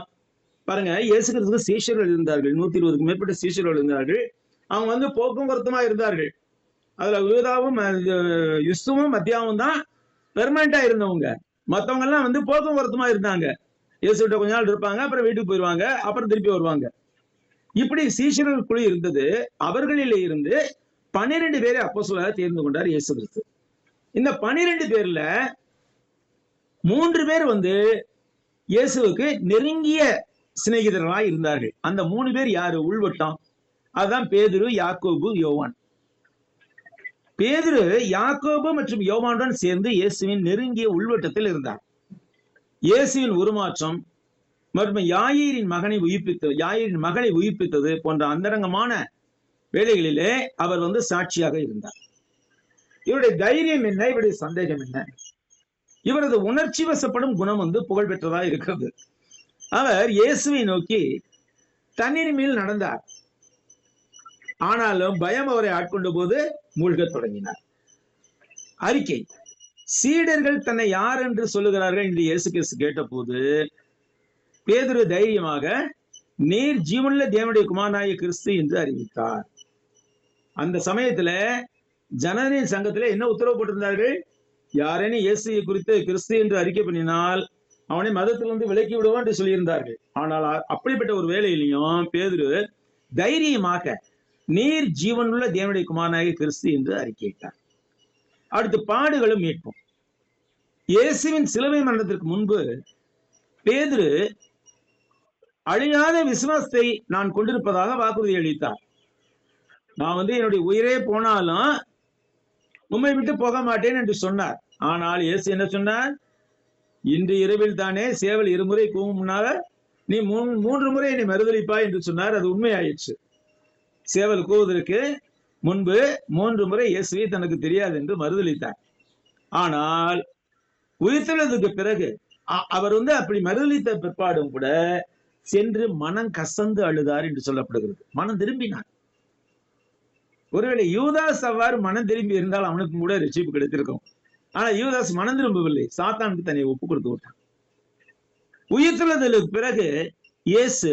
பாருங்க, இயேசு கிறிஸ்துவுக்கு சீஷர்கள் இருந்தார்கள். 120க்கும் மேற்பட்ட சீஷர்கள் இருந்தார்கள். அவங்க போக்குவரத்துமா இருந்தார்கள். அதுல யூதாவும் யுஸ்துவும் மத்தியாவும் தான் பெர்மனண்டா இருந்தவங்க. மற்றவங்க எல்லாம் போக்குவரத்துமா இருந்தாங்க. இயேசுகிட்ட கொஞ்ச நாள் இருப்பாங்க, அப்புறம் வீட்டுக்கு போயிடுவாங்க, அப்புறம் திருப்பி வருவாங்க. இப்படி சீஷர்கள் குழு இருந்தது. அவர்களிலே இருந்து 12 பேரை அப்போஸ்தலராக தேர்ந்து கொண்டார் இயேசு கிறிஸ்து. இந்த 12 பேர்ல 3 பேர் இயேசுவுக்கு நெருங்கிய சிநேகிதர்களாக இருந்தார்கள். அந்த 3 பேர் யாரு? உள்வட்டம். அதுதான் பேதுரு, யாக்கோபு, யோவான். பேதுரு யாக்கோபு மற்றும் யோவானுடன் சேர்ந்து இயேசுவின் நெருங்கிய உள்வட்டத்தில் இருந்தார். இயேசுவின் உருமாற்றம் மற்றும் யாயீரின் மகளை உயிர்ப்பித்தது போன்ற அந்தரங்கமான வேலைகளிலே அவர் சாட்சியாக இருந்தார். இவருடைய தைரியம் என்ன? இவருடைய சந்தேகம் என்ன? இவரது உணர்ச்சி வசப்படும் குணம் புகழ் பெற்றதா இருக்கிறது. அவர் இயேசுவை நோக்கி தண்ணீர் மேல் நடந்தார். ஆனாலும் பயம் அவரை ஆட்கொண்ட போது மூழ்கத் தொடங்கினார். அறிக்கை: சீடர்கள் தன்னை யார் என்று சொல்லுகிறார்கள் என்று இயேசு கிறிஸ்து கேட்ட போது பேதுரு தைரியமாக நீர் ஜீவனுள்ள தேவனுடைய குமாரனாகிய கிறிஸ்து என்று அறிவித்தார். அந்த சமயத்துல ஜனனின் சங்கத்துல என்ன உத்தரவு போட்டிருந்தார்கள்? யாரேனும் இயேசுவை குறித்து கிறிஸ்து என்று அறிக்கை பண்ணினால் அவனை மதத்திலிருந்து விலக்கி விடுவான் என்று சொல்லியிருந்தார்கள். ஆனால் அப்படிப்பட்ட ஒரு வேலையிலையும் பேதுரு தைரியமாக நீர் ஜீவனுள்ள தேவனுடைய குமாரனாகிய கிறிஸ்து என்று அறிக்கையிட்டார். அடுத்து பாடுகளும் மீட்பும். இயேசுவின் சிலுவை மரணத்திற்கு முன்பு பேதுரு அழியாத விசுவாசத்தை நான் கொண்டிருப்பதாக வாக்குறுதி அளித்தார். நான் என்னுடைய உயிரே போனாலும் உம்மை விட்டு போக மாட்டேன் என்று சொன்னார். ஆனால் இயேசு என்ன சொன்னார்? இன்று இரவில் தானே சேவல் இருமுறை கூவும் முன்னால நீ 3 முறை என்னை மறுதலிப்பாய் என்று சொன்னார். அது உண்மையாயிடுச்சு. சேவல் கூவுவதற்கு முன்பு 3 முறை இயேசுவை தனக்கு தெரியாது என்று மறுதலித்தார். ஆனால் உயிர்த்தெழுந்ததுக்கு பிறகு அவர் அப்படி மறுதலித்த பிற்பாடும் கூட சென்று மனம் கசந்து அழுதார் என்று சொல்லப்படுகிறது. மனம் திரும்பினார். ஒருவேளை யூதாஸ் அவ்வாறு மனம் திரும்பி இருந்தால் அவனுக்கும் கூட ரட்சிப்பு கிடைத்திருக்கும். ஆனா யூதாஸ் மனம் திரும்பவில்லை. சாத்தானுக்கு தன்னை ஒப்பு கொடுத்து விட்டான். உயிர்த்தெழுதலுக்கு பிறகு இயேசு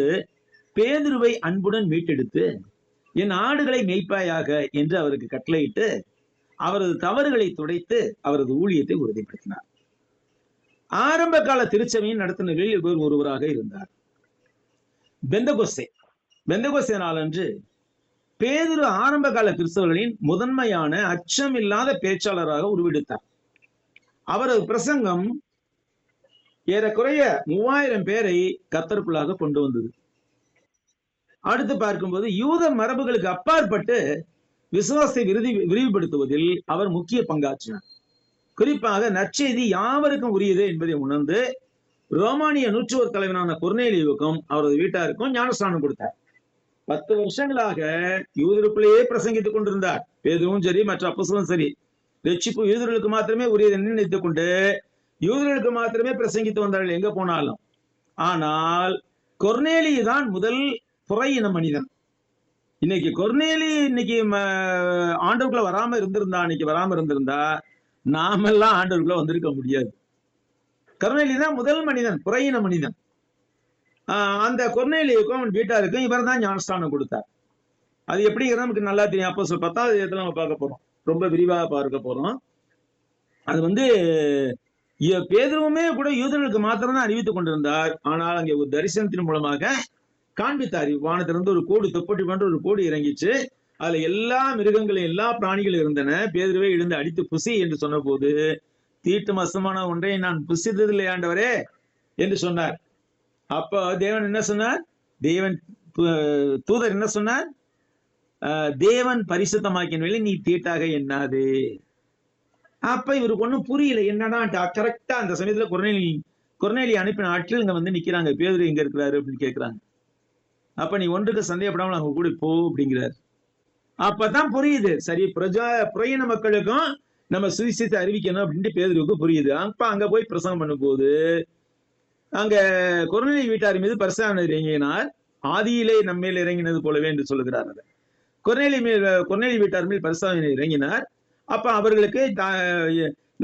பேதுருவை அன்புடன் மீட்டெடுத்து என் ஆடுகளை மேய்ப்பாயாக என்று அவருக்கு கட்டளையிட்டு அவரது தவறுகளை துடைத்து அவரது ஊழியத்தை உறுதிப்படுத்தினார். ஆரம்ப கால திருச்சபையின் நடத்தினர்களில் இவர் ஒருவராக இருந்தார். பெந்தகோஸ்தே நாளன்று பேதுரு ஆரம்ப கால கிறிஸ்தவர்களின் முதன்மையான அச்சமில்லாத பேச்சாளராக உருவெடுத்தார். அவரது பிரசங்கம் ஏறக்குறைய 3000 பேரை கர்த்தருக்குள்ளாக கொண்டு வந்தது. அடுத்து பார்க்கும்போது யூத மரபுகளுக்கு அப்பாற்பட்டு விசுவாசத்தை விரிவுபடுத்துவதில் அவர் முக்கிய பங்காற்றினார். குறிப்பாக நற்செய்தி யாவருக்கும் உரியது என்பதை உணர்ந்து ரோமானிய நூற்றுவர் தலைவனான கொர்நேலியுவுக்கும் அவரது வீட்டாருக்கும் ஞானஸ்நானம் கொடுத்தார். 10 வருஷங்களாக யூதருக்குள்ளேயே பிரசங்கித்துக் கொண்டிருந்தார். பேதுருவும் சரி, மற்ற அப்போஸ்தலரும் சரி, ரட்சிப்பு யூதர்களுக்கு மாத்திரமே உரியது நினைத்துக் கொண்டு யூதர்களுக்கு மாத்திரமே பிரசங்கித்து வந்தார்கள் எங்க போனாலும். ஆனால் கொர்நேலியு தான் முதல் புறையின மனிதன். இன்னைக்கு கொர்நேலி ஆண்டவருக்குள்ள வராம இருந்திருந்தா நாமெல்லாம் ஆண்டவருக்குள்ள வந்திருக்க முடியாது. கொர்நேலியு தான் முதல் மனிதன், புறையின மனிதன். அந்த கொர்நேலியுக்கும் அவன் வீட்டாருக்கும் இவர் தான் ஞானஸ்தானம் கொடுத்தார். அது எப்படிங்கிறது நமக்கு நல்லா தெரியும். அப்போ 10வது அதிகாரத்துல நம்ம பார்க்க போறோம், ரொம்ப விரிவாக பார்க்க போறோம். அது பேதுருவுமே கூட யூதர்களுக்கு மாத்திரம் தான் அறிவித்துக் கொண்டிருந்தார். ஆனால் அங்கே ஒரு தரிசனத்தின் மூலமாக காண்பித்தார். வானத்திலிருந்து ஒரு கோடு, தொப்பட்டி போன்ற ஒரு கோடு இறங்கிச்சு. அதுல எல்லா மிருகங்களும் எல்லா பிராணிகளும் இருந்தன. பேதுருவை எழுந்து அடித்து புசி என்று சொன்ன போது, தீட்டும் அசுத்தமான ஒன்றை நான் புசித்ததில்லை ஆண்டவரே என்று சொன்னார். அப்ப தேவன் என்ன சொன்னார்? தூதர் என்ன சொன்னார்? தேவன் பரிசுத்தமாக்கின நீ தீட்டாக எண்ணாது. அப்ப இவருக்கு ஒண்ணும் புரியல. என்னன்னா கரெக்டா அந்த சமயத்துல கொர்நேலி அனுப்பின ஆட்கள் இங்க நிக்கிறாங்க. பேதுரு எங்க இருக்கிறாரு அப்படின்னு கேட்கிறாங்க. அப்ப நீ ஒன்றுக்கு சந்தேகப்படாமல் அவங்க கூட போ அப்படிங்கிறாரு. அப்பதான் புரியுது, சரி புறையின மக்களுக்கும் நம்ம சுவிசேஷத்தை அறிவிக்கணும் அப்படின்ட்டு பேதுருவுக்கு புரியுது. அப்ப அங்க போய் பிரசங்கம் பண்ணும் போது அங்க கொர்நேலி வீட்டார் மீது பரிசுத்தாவியானவர் இறங்கினார். ஆதியிலே நம்மேல் இறங்கினது போலவே என்று சொல்லுகிறார். கொர்நேலி வீட்டார் மேல் பரிசுத்தாவியானவர் இறங்கினார். அப்ப அவர்களுக்கு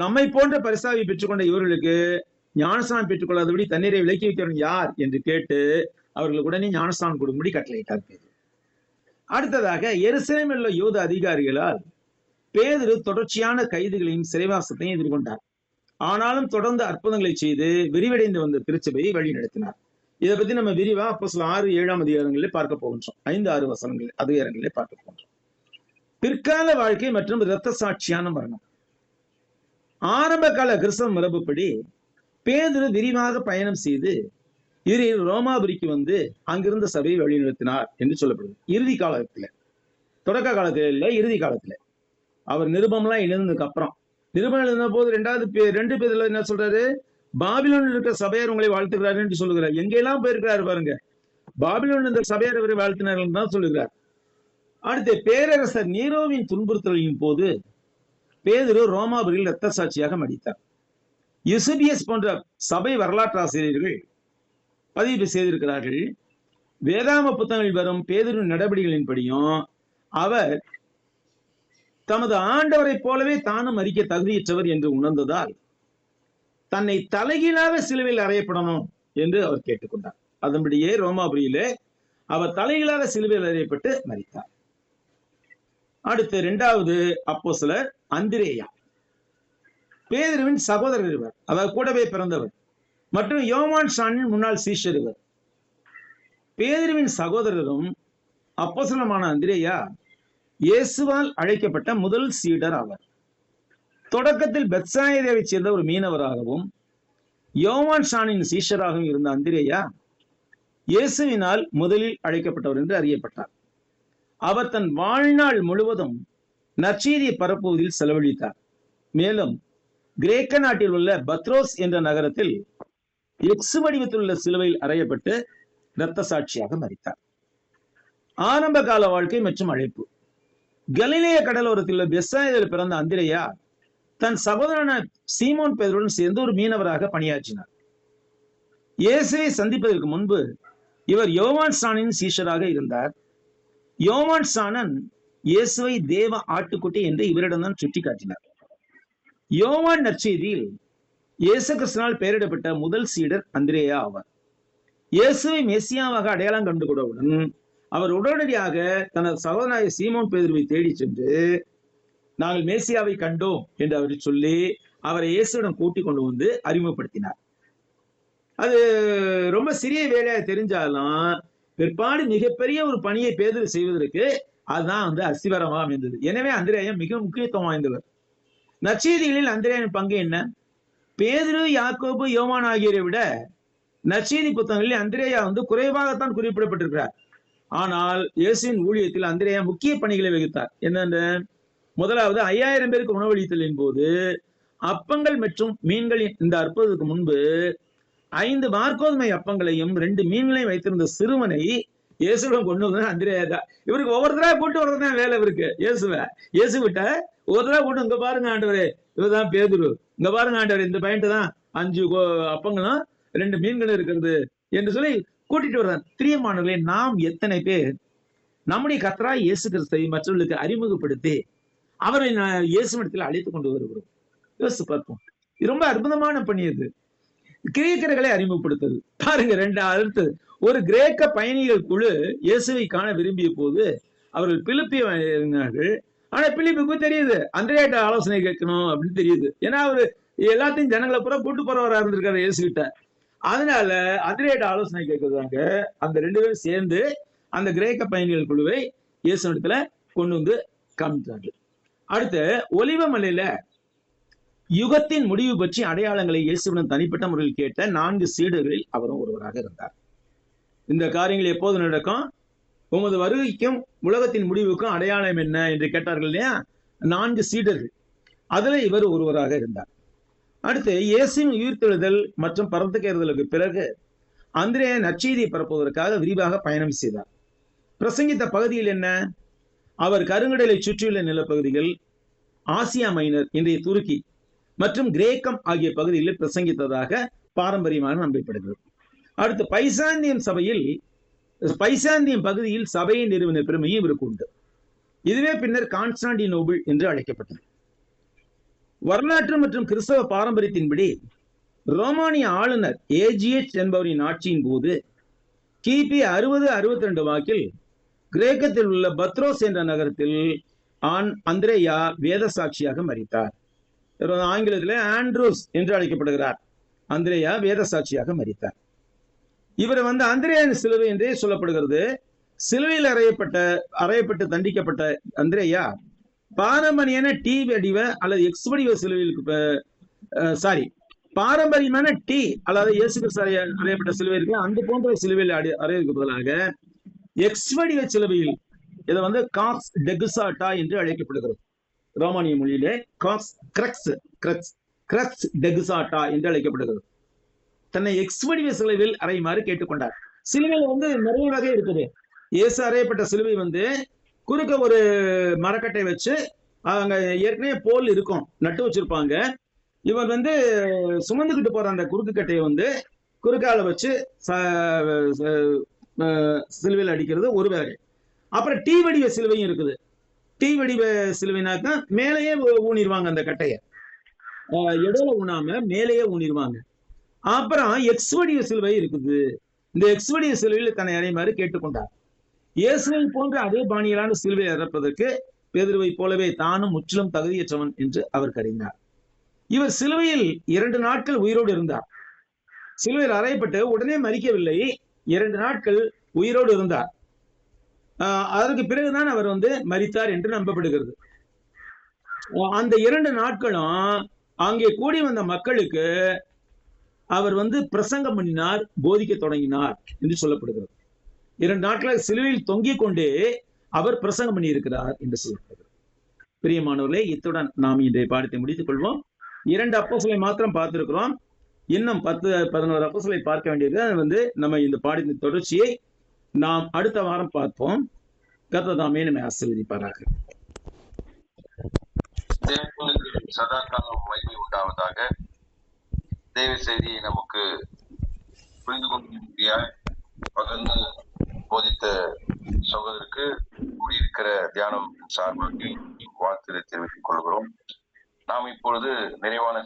நம்மை போன்ற பரிசாவை பெற்றுக்கொண்ட இவர்களுக்கு ஞானஸ்நானம் பெற்றுக்கொள்ளாதபடி தண்ணீரை விலக்கி வைக்கிறவன் யார் என்று கேட்டு அவர்களுக்கு உடனே ஞானஸ்நானம் கொடுக்கும்படி கட்டளையிட்டார் பேதுரு. அடுத்ததாக எருசலேமில் உள்ள யூத அதிகாரிகளால் பேதுரு தொடர்ச்சியான கைதுகளையும் சிறைவாசத்தையும் எதிர்கொண்டார். ஆனாலும் தொடர்ந்து அற்புதங்களை செய்து விரிவடைந்து வந்த திருச்சபையை வழி நடத்தினார். இதை பத்தி நம்ம விரிவா அப்போஸ்தலர் 6, 7 அதிகாரங்களிலே பார்க்க போகின்றோம். 5, 6 வசனங்கள் அதிகாரங்களிலே பார்க்க போகின்றோம். பிற்கால வாழ்க்கை மற்றும் இரத்த சாட்சியான மரணம். ஆரம்ப கால கிறிஸ்தவ மரபுப்படி பேதுரு விரிவாக பயணம் செய்து இறுதியில் ரோமாபுரிக்கு அங்கிருந்த சபையை வழிநடத்தினார் என்று சொல்லப்படுது. இறுதி காலத்துல, தொடக்க காலத்துல இல்ல, இறுதி காலத்துல. அவர் நிருபம்லாம் எழுந்ததுக்கு அப்புறம், நிருபம் எழுதின போது 2 பேர்ல என்ன சொல்றாரு? பாபிலோனில் இருக்கிற சபையார் உங்களை வாழ்த்துக்கிறாரு என்று சொல்லுகிறார். எங்கெல்லாம் போயிருக்கிறாரு பாருங்க. பாபிலோன் இந்த சபையார் அவரை வாழ்த்தினார்கள் தான் சொல்லுகிறார். அடுத்து பேரரசர் நீரோவின் துன்புறுத்தலின் போது பேதுரு ரோமாபுரியில் இரத்த சாட்சியாக மடித்தார். யூசபியஸ் போன்ற சபை வரலாற்று ஆசிரியர்கள் பதிவு செய்திருக்கிறார்கள். வேதாம புத்தகங்களில் வரும் பேதுரு நடவடிக்கைகளின்படியும் அவர் தமது ஆண்டவரை போலவே தானும் அறிக்க தகுதியற்றவர் என்று உணர்ந்ததால் தன்னை தலைகீழாக சிலுவையில் அறையப்படணும் என்று அவர் கேட்டுக்கொண்டார். அதன்படியே ரோமாபுரியிலே அவர் தலைகீழாக சிலுவையில் அறையப்பட்டு மரித்தார். அடுத்து 2வது அப்போஸ்தலர் அந்திரேயா, பேதுருவின் சகோதரர் இவர், அதாவது கூடவே பிறந்தவர் மற்றும் யோவான் ஸ்நானின் முன்னாள் சீஷர் இவர். பேதுருவின் சகோதரரும் அப்போஸ்தலருமான அந்திரேயா இயேசுவால் அழைக்கப்பட்ட முதல் சீடர் ஆவார். தொடக்கத்தில் பெத்சாயிதாவைச் சேர்ந்த ஒரு மீனவராகவும் யோவான் ஷானின் சீஷராகவும் இருந்த அந்திரேயா இயேசுவினால் முதலில் அழைக்கப்பட்டவர் என்று அறியப்பட்டார். அவர் தன் வாழ்நாள் முழுவதும் நற்செய்தியை பரப்புவதில் செலவழித்தார். மேலும் கிரேக்க நாட்டில் உள்ள பத்ரோஸ் என்ற நகரத்தில் எக்ஸ் வடிவத்தில் உள்ள சிலுவையில் அறையப்பட்டு இரத்த சாட்சியாக மரித்தார். ஆரம்ப கால வாழ்க்கை மற்றும் அழைப்பு. கலிலேய கடலோரத்தில் உள்ள பெத்சாயிதாவில் பிறந்த அந்திரேயா தன் சகோதரன சீமோன் பேதுருடன் சேர்ந்து ஒரு மீனவராக பணியாற்றினார். இயேசுவை சந்திப்பதற்கு முன்பு இவர் யோவான் ஸ்நானனின் சீஷராக இருந்தார். யோவான் ஸ்நானன் இயேசுவை தேவ ஆட்டுக்குட்டி என்று இவரிடம்தான் சுட்டி காட்டினார். யோவான் நற்செய்தியில் இயேசு கிறிஸ்துவினால் பெயரிடப்பட்ட முதல் சீடர் அந்திரேயா ஆவார். இயேசுவை மெசியாவாக அடையாளம் கண்டு கொண்டவுடன் அவர் உடனடியாக தனது சகோதரனாய சீமோன் பேதுருவை தேடி சென்று நாங்கள் மேசியாவை கண்டோம் என்று அவர் சொல்லி அவரை இயேசுவிடம் கூட்டிக் கொண்டு வந்து அறிமுகப்படுத்தினார். அது ரொம்ப சிறிய வேலையா தெரிஞ்சாலும் பிற்பாடு மிகப்பெரிய ஒரு பணியை பேதுரு செய்வதற்கு அதுதான் அஸ்திவாரமாக அமைந்தது. எனவே அந்திரேயா மிக முக்கியத்துவம் வாய்ந்தவர். நற்செய்திகளில் அந்திரேயாவின் பங்கு என்ன? பேதுரு, யாக்கோபு, யோவான் ஆகியோரை விட நற்செய்தி புத்தகங்களில் அந்திரேயா குறைவாகத்தான் குறிப்பிடப்பட்டிருக்கிறார். ஆனால் இயேசுவின் ஊழியத்தில் அந்திரேயா முக்கிய பணிகளை வகித்தார். என்னென்ன? முதலாவது 5000 பேருக்கு உணவளித்தலின் போது அப்பங்கள் மற்றும் மீன்களின் இந்த அற்புதத்துக்கு முன்பு 5 வார்கோதுமை அப்பங்களையும் 2 மீன்களையும் வைத்திருந்த சிறுவனை இயேசுடன் கொண்டு வந்து அந்திரேயா தான். இவருக்கு ஒவ்வொருத்தரா கூட்டு வர்றதுதான் வேலை. இவருக்கு இயேசு விட்ட ஒவ்வொருத்தரா கூட்டு, இங்க பாருங்க ஆண்டவரே, இவர்தான் பேதுரு, இங்க பாருங்க ஆண்டவரே, இந்த பையன்ட்டு தான் 5 அப்பங்களும் 2 மீன்களும் இருக்கிறது என்று சொல்லி கூட்டிட்டு வர்றார். பிரியமானவர்களே, நாம் எத்தனை பேர் நம்முடைய கர்த்தராகிய இயேசு கிறிஸ்துவை மற்றவர்களுக்கு அறிமுகப்படுத்தி அவரை இயேசுவிடத்தில் அழைத்து கொண்டு வருகிறோம்? யோசித்து பார்ப்போம். இது ரொம்ப அற்புதமான பணி. அது கிரேக்கர்களை அறிமுகப்படுத்துது. பாருங்க, 2 அடுத்து ஒரு கிரேக்க பயணிகள் குழு இயேசுவை காண விரும்பிய போது அவர்கள் பிலிப்பியர்கள். ஆனா பிலிப்புக்கு தெரியுது அந்திரேயாட்ட ஆலோசனை கேட்கணும் அப்படின்னு தெரியுது. ஏன்னா அவரு எல்லாத்தையும் ஜனங்களை பூரா கூட்டு போறவரா இருந்திருக்காரு இயேசு கிட்ட. அதனால அந்திரேயாட்ட ஆலோசனை கேட்கறதாங்க அந்த 2 பேரும் சேர்ந்து அந்த கிரேக்க பயணிகள் குழுவை இயேசுவிடத்துல கொண்டு வந்து காமித்தாங்க. அடுத்து ஒலிவ மலையில யுகத்தின் முடிவு பற்றி அடையாளங்களை இயேசுவிடம் தனிப்பட்ட முறையில் கேட்ட 4 சீடர்களில் அவரும் ஒருவராக இருந்தார். இந்த காரியங்கள் எப்போது நடக்கும்? உமது வருகைக்கும் உலகத்தின் முடிவுக்கும் அடையாளம் என்ன என்று கேட்டார்கள் இல்லையா? 4 சீடர்கள், அதுல இவர் ஒருவராக இருந்தார். அடுத்து இயேசுவின் உயிர்த்தெழுதல் மற்றும் பரத்துக்கேறுதலுக்கு பிறகு அந்திரேயா நற்செய்தியை பரப்புவதற்காக விரிவாக பயணம் செய்தார். பிரசங்கித்த பகுதியில் என்ன? அவர் கருங்கடலை சுற்றியுள்ள நிலப்பகுதிகள், ஆசியா மைனர் இன்றைய துருக்கி மற்றும் கிரேக்கம் ஆகிய பகுதிகளில் பிரசங்கித்ததாக பாரம்பரியமாக நம்பப்படுகிறது. அடுத்து பைசாந்தியம் பகுதியில் சபையை நிறுவன பெருமையும் இவருக்கு உண்டு. இதுவே பின்னர் கான்ஸ்டாண்டினோபிள் என்று அழைக்கப்பட்டது. வரலாற்று மற்றும் கிறிஸ்தவ பாரம்பரியத்தின்படி ரோமானிய ஆளுநர் ஏஜிஎச் என்பவரின் ஆட்சியின் போது கிபி 60-62 வாக்கில் கிரேக்கத்தில் உள்ள பத்ரோஸ் என்ற நகரத்தில் அந்திரேயா வேத சாட்சியாக மரித்தார். ஆங்கிலத்தில் ஆண்ட்ரூஸ் என்று அழைக்கப்படுகிறார். அந்திரேயா வேத சாட்சியாக மரித்தார். இவர் அந்திரேயாவின் சிலுவை என்றே சொல்லப்படுகிறது. சிலுவையில் அறையப்பட்டு தண்டிக்கப்பட்ட அந்திரேயா பாரம்பரியமான டி வடிவ அல்லது எக்ஸ் வடிவ சிலுவையில் பாரம்பரியமான டி அல்லது இயேசு கிறிஸ்து அறையப்பட்ட சிலுவை இருக்கு, அந்த போன்ற சிலுவையில் அறையதுக்கு பதிலாக எக்ஸ் வடிவ சிலுவையில் இதை காக்ஸ் டெகுசாட்டா என்று அழைக்கப்படுகிறது. ரோமானிய மொழியிலே கிரக்ஸ் டெகுசாட்டா என்று அழைக்கப்படுகிறது. தன்னை எக்ஸ் வடிவ சிலுவையில் அறையுமாறு கேட்டுக்கொண்டார். சிலுவையில் நிறைய வகை இருக்குது. இயேசு அறையப்பட்ட சிலுவை குறுக்க ஒரு மரக்கட்டை வச்சு அங்க ஏற்கனவே போல் இருக்கும், நட்டு வச்சிருப்பாங்க. இவர் சுமந்துக்கிட்டு போற அந்த குறுக்கு கட்டையை குறுக்கால வச்சு சிலுவையில் அடிக்கிறது ஒரு வேலை. அப்புறம் டி வடிவ சிலுவையும் இருக்குது. டி வடிவ சிலுவைனாக்கா மேலேயே ஊனிடுவாங்க, அந்த கட்டைய இடையில ஊனாம மேலேயே ஊனிடுவாங்க. அப்புறம் எக்ஸ் வடிவ சிலுவை இருக்குது. இந்த எக்ஸ் வடிவ சிலுவையில் தன்னை அறையுமாறு கேட்டுக்கொண்டார். இயேசுவை போன்ற அதே பாணியிலான சிலுவை அறைப்பதற்கு பேதுருவை போலவே தானும் முற்றிலும் தகுதியற்றவன் என்று அவர் கருதினார். இவர் சிலுவையில் 2 நாட்கள் உயிரோடு இருந்தார். சிலுவையில் அறையப்பட்டு உடனே மரிக்கவில்லை, 2 நாட்கள் உயிரோடு இருந்தார். அதற்கு பிறகுதான் அவர் மரித்தார் என்று நம்பப்படுகிறது. அந்த 2 நாட்களும் அங்கே கூடி வந்த மக்களுக்கு அவர் பிரசங்கம் பண்ணினார், போதிக்க தொடங்கினார் என்று சொல்லப்படுகிறது. 2 நாட்களாக சிலுவையில் தொங்கிக் கொண்டே அவர் பிரசங்கம் பண்ணி இருக்கிறார் என்று சொல்லப்படுகிறது. பிரியமானவர்களே, இத்துடன் நாம் இன்றைய பாடத்தை முடித்துக் கொள்வோம். 2 அப்போஸ்தலரை மாத்திரம் பார்த்திருக்கிறோம். இன்னும் 10-11 அப்போஸ்தலரை பார்க்க வேண்டியது. நம்ம இந்த பாடத்தின் தொடர்ச்சியை நாம் அடுத்த வாரம் பார்ப்போம். கர்த்தர் தாமே நம்மை ஆசீர்வதிப்பாராக. சதா காலம் மகிமை உண்டாவதாக. தேவ செய்தியை நமக்கு புரிந்து கொண்டிருக்கிறார் பகிர்ந்து போதித்த சகோதரருக்கு கூடியிருக்கிற தியானம் சார்பாக வாழ்த்து தெரிவித்துக் கொள்கிறோம். நாம் இப்பொழுது நிறைவான